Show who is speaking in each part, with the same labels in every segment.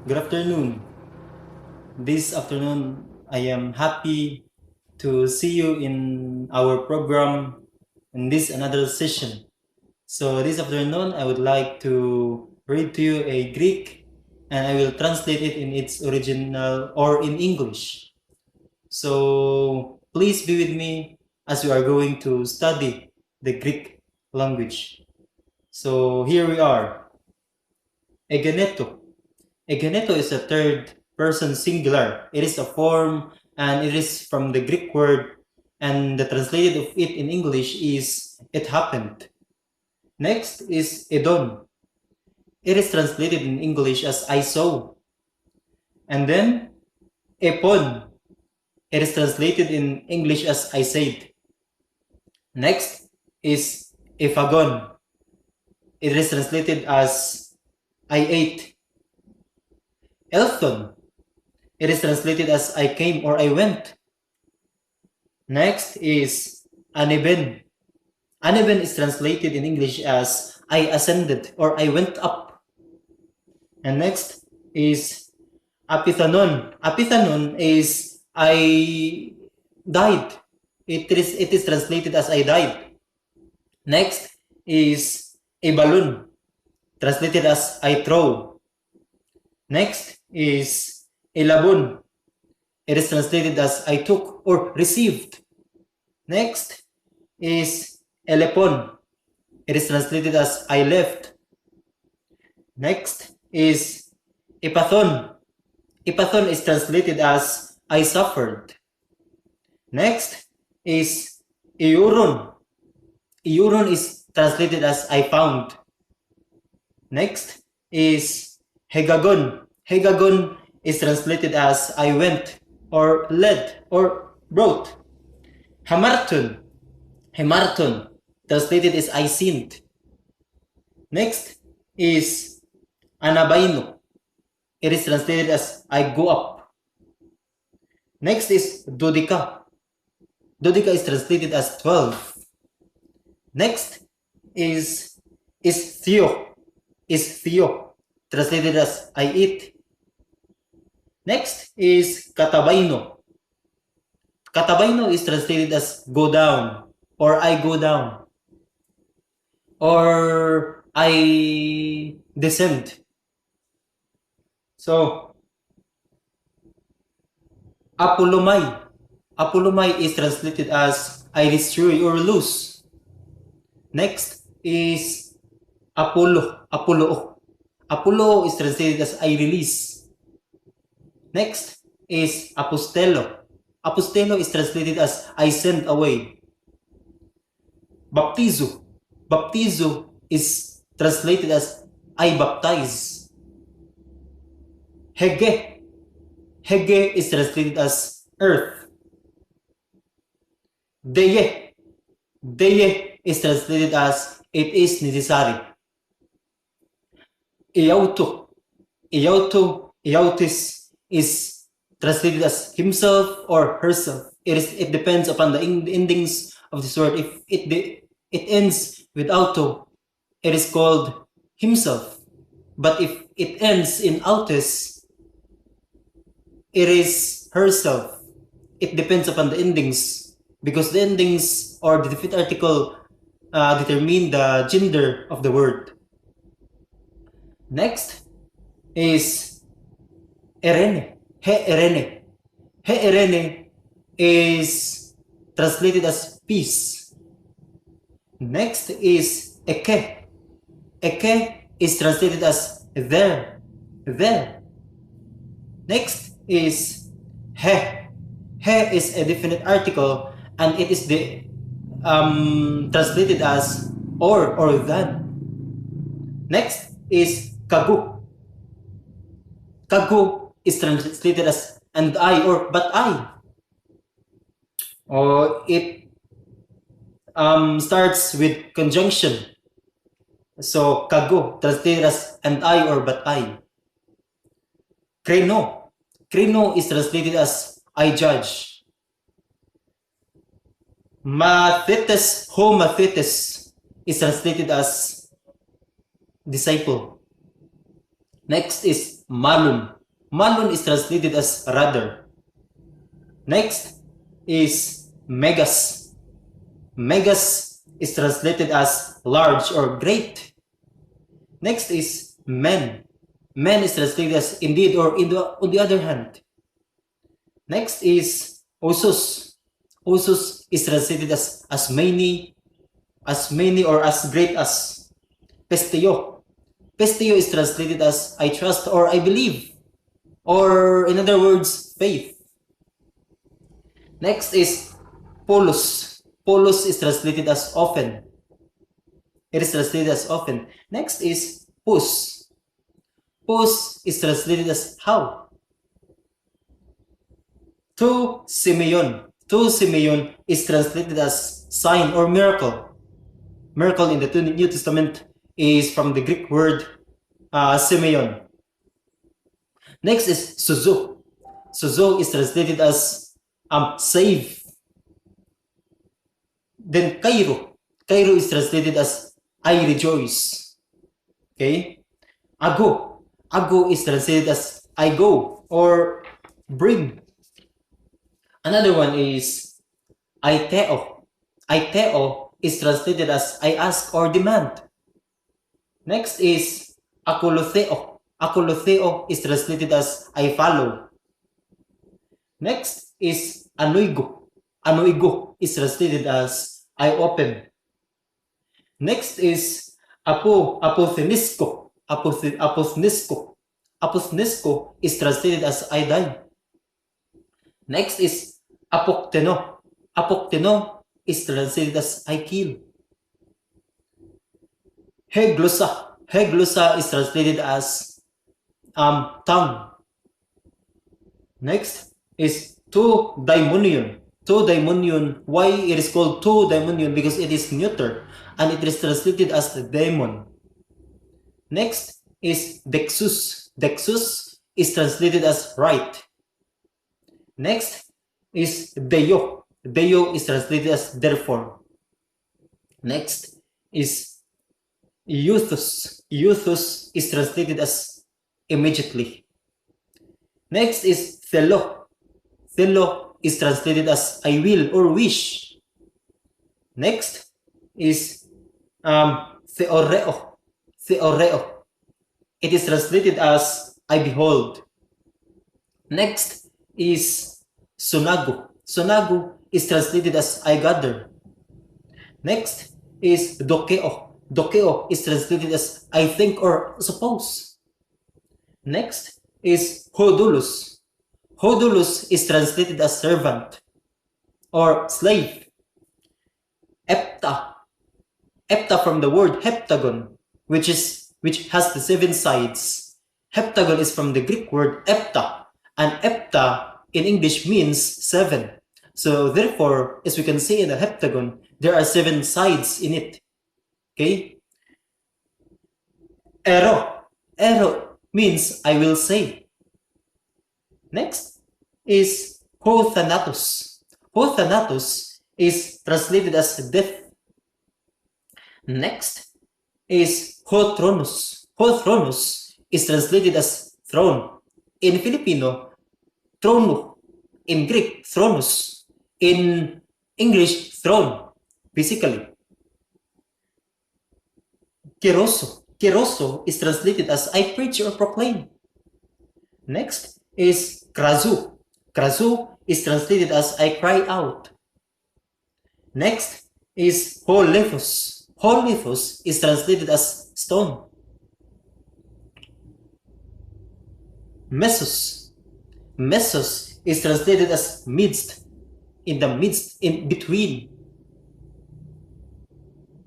Speaker 1: Good afternoon. This afternoon, I am happy to see you in our program in this another session. So this afternoon, I would like to read to you a Greek and I will translate it in its original or in English. So please be with me as we are going to study the Greek language. So here we are. Egeneto. Egeneto is a third person singular. It is a form and it is from the Greek word, and the translated of it in English is it happened. Next is edon. It is translated in English as I saw. And then epon. It is translated in English as I said. Next is ephagon. It is translated as I ate. Elthon. It is translated as I came or I went. Next is Aneben. Aneben is translated in English as I ascended or I went up. And next is Apithanon. Apithanon is I died. It is translated as I died. Next is a balloon, translated as I throw. Next is a labun. It is translated as I took or received. Next is elepon. It is translated as I left. Next is ipathon. Ipathon is translated as I suffered. Next is iuron. Iuron is translated as I found. Next is hegagon. Hegagon is translated as I went or led or brought. Hamarton. Hamarton, translated as I sinned. Next is anabaino. It is translated as I go up. Next is dodika. Dodika is translated as 12. Next is theo. Is theo, translated as I eat. Next is katabaino. Katabaino is translated as go down or I go down or I descend. So apulumai. Apulumai is translated as I destroy or lose. Next is Apollo. Apollo. Apollo is translated as I release. Next is Apostelo. Apostelo is translated as I send away. Baptizo. Baptizo is translated as I baptize. Hege. Hege is translated as earth. Deye. Deye is translated as it is necessary. Iauto. Iauto. Iautis is translated as himself or herself. It depends upon the endings of this word. If it ends with auto, it is called himself. But if it ends in autis, it is herself. It depends upon the endings, because the endings or the definite article determine the gender of the word. Next is erene. He erene. He erene is translated as peace. Next is eke. Eke is translated as there. There. Next is he. He is a definite article and it is the translated as or than. Next is kagu. Kagu is translated as and I or but I. Or it starts with conjunction. So kagu translated as and I or but I. Kreno. Kreno is translated as I judge. Mathetes ho mathetes is translated as disciple. Next is malum. Malun is translated as rather. Next is megas. Megas is translated as large or great. Next is men. Men is translated as indeed or on the other hand. Next is osus. Osus is translated as many or as great as. Pestio. Pestio is translated as I trust or I believe, or in other words, faith. Next is polus. Polus is translated as often. It is translated as often. Next is pus. Pus is translated as how. To Simeon. To Simeon is translated as sign or miracle. Miracle in the New Testament is from the Greek word Simeon. Next is Suzu. Suzu is translated as save. Then Cairo. Cairo is translated as I rejoice. Okay. Ago. Ago is translated as I go or bring. Another one is Aiteo. Aiteo is translated as I ask or demand. Next is Akolotheo. Akolotheo is translated as I follow. Next is Anuigo. Anuigo is translated as I open. Next is Apothenisko. Apothnisko. Apothnisko is translated as I die. Next is Apokteno. Apokteno is translated as I kill. Heglosa. Heglosa is translated as tongue. Next is to daimonion. To daimonion. Why it is called to daimonion? Because it is neuter and it is translated as the demon. Next is dexus. Dexus is translated as right. Next is deo. Deo is translated as therefore. Next is euthus. Euthus is translated as immediately. Next is thelo. Thelo is translated as I will or wish. Next is theoreo. Theoreo. It is translated as I behold. Next is sonago. Sonago is translated as I gather. Next is dokeo. Dokeo is translated as I think or suppose. Next is hodulus. Hodulus is translated as servant or slave. Epta. Epta from the word heptagon, which has the 7 sides. Heptagon is from the Greek word epta, and epta in English means 7. So therefore, as we can see in the heptagon, there are 7 sides in it. Okay? Ero. Ero means I will say. Next is Hothanatos. Hothanatos is translated as death. Next is Hotronus. Hotronus is translated as throne. In Filipino, trono. In Greek, thronos. In English, throne, basically. Keroso. Keroso is translated as I preach or proclaim. Next is krazu. Krazu is translated as I cry out. Next is holethos. Holethos is translated as stone. Mesos. Mesos is translated as midst, in the midst, in between.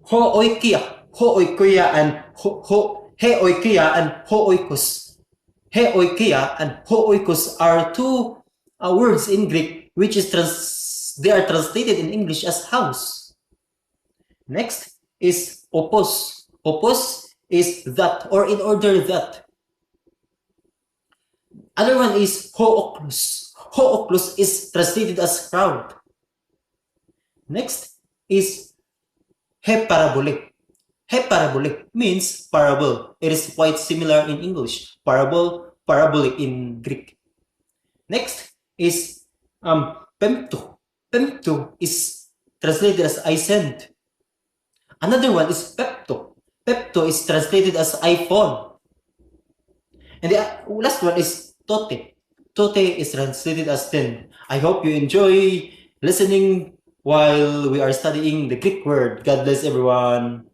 Speaker 1: Hooikia. Hooikia and heoikia and hooikos. Heoikia and hooikos are 2 words in Greek which is they are translated in English as house. Next is opos. Opos is that or in order that. Other one is hooklus. Hooklus is translated as crowd. Next is heparabole. Heparabole means parable. It is quite similar in English. Parable, parabolic in Greek. Next is pempto. Pempto is translated as I send. Another one is pepto. Pepto is translated as iPhone. And the last one is tote. Tote is translated as ten. I hope you enjoy listening while we are studying the Greek word. God bless everyone.